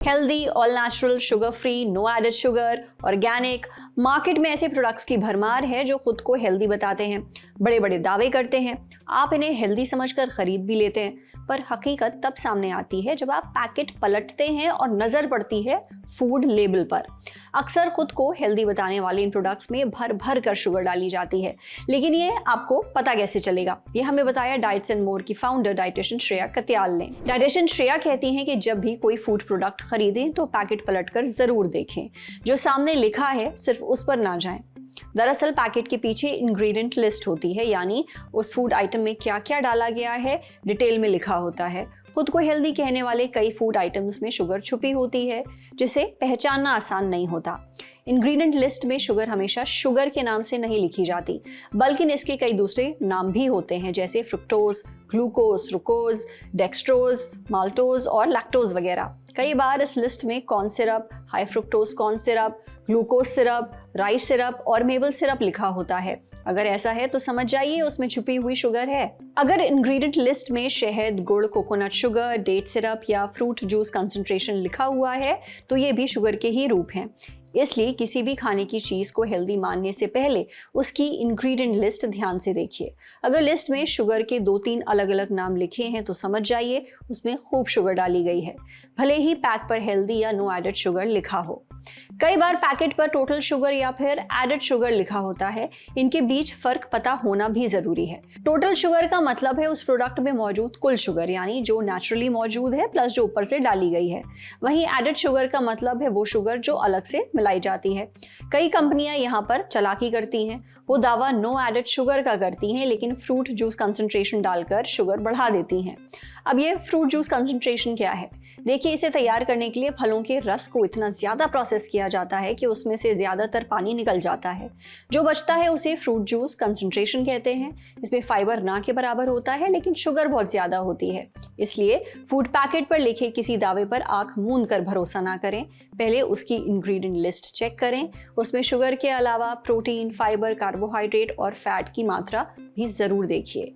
Healthy, all natural, sugar free, no added sugar, organic. Market में ऐसे products की भरमार है जो खुद को हेल्दी बताते हैं, बड़े बड़े दावे करते हैं। आप इन्हें हेल्दी समझकर खरीद भी लेते हैं, पर हकीकत तब सामने आती है जब आप पैकेट पलटते हैं और नजर पड़ती है फूड लेबल पर। अक्सर खुद को हेल्दी बताने वाले इन प्रोडक्ट्स में भर भर कर शुगर डाली जाती है, लेकिन ये आपको पता कैसे चलेगा? ये हमें बताया डाइट्स एंड मोर की फाउंडर डाइटिशियन श्रेया कत्याल ने। डाइटिशियन श्रेया कहती हैं कि जब भी कोई फूड प्रोडक्ट खरीदें तो पैकेट पलटकर जरूर देखें, जो सामने लिखा है सिर्फ उस पर ना जाएं। दरअसल पैकेट के पीछे इंग्रेडिएंट लिस्ट होती है, यानी उस फूड आइटम में क्या क्या डाला गया है डिटेल में लिखा होता है। खुद को हेल्दी कहने वाले कई फूड आइटम्स में शुगर छुपी होती है, जिसे पहचानना आसान नहीं होता। इंग्रेडिएंट लिस्ट में शुगर हमेशा शुगर के नाम से नहीं लिखी जाती, बल्कि इसके कई दूसरे नाम भी होते हैं, जैसे फ्रुक्टोज, ग्लूकोज, रुकोज, डेक्सट्रोज, माल्टोज और लैक्टोज वगैरह। कई बार इस लिस्ट में corn syrup, high fructose corn syrup, glucose syrup, rice syrup और मेपल सिरप लिखा होता है। अगर ऐसा है तो समझ जाइए उसमें छुपी हुई शुगर है। अगर इंग्रेडिएंट लिस्ट में शहद, गुड़, कोकोनट शुगर, डेट सिरप या फ्रूट जूस कंसंट्रेशन लिखा हुआ है तो ये भी शुगर के ही रूप हैं। इसलिए किसी भी खाने की चीज़ को हेल्दी मानने से पहले उसकी इंग्रेडिएंट लिस्ट ध्यान से देखिए। अगर लिस्ट में शुगर के 2-3 अलग अलग नाम लिखे हैं तो समझ जाइए उसमें खूब शुगर डाली गई है, भले ही पैक पर हेल्दी या नो एडेड शुगर लिखा हो। कई बार पैकेट पर टोटल शुगर या फिर एडेड शुगर लिखा होता है। इनके बीच फर्क पता होना भी जरूरी है। टोटल शुगर का मतलब है उस प्रोडक्ट में मौजूद कुल शुगर, यानी जो नेचुरली मौजूद है प्लस जो ऊपर से डाली गई है। वहीं एडेड शुगर का मतलब है वो शुगर जो अलग से मिलाई जाती है। कई कंपनियां यहाँ पर चालाकी करती हैं, वो दावा नो एडेड शुगर का करती हैं, लेकिन फ्रूट जूस कंसंट्रेशन डालकर शुगर बढ़ा देती हैं। अब ये फ्रूट जूस कंसंट्रेशन क्या है? देखिए, इसे तैयार करने के लिए फलों के रस को इतना ज्यादा प्रोसेस किया जाता है कि उसमें से ज्यादातर पानी निकल जाता है। जो बचता है उसे फ्रूट जूस कंसंट्रेशन कहते हैं। इसमें फाइबर ना के बराबर होता है, लेकिन शुगर बहुत ज्यादा होती है। इसलिए फूड पैकेट पर लिखे किसी दावे पर आंख मूंद कर भरोसा ना करें। पहले उसकी इंग्रेडिएंट लिस्ट चेक करें। उसमें शुगर के अलावा प्रोटीन, फाइबर, कार्बोहाइड्रेट और फैट की मात्रा भी जरूर देखिए।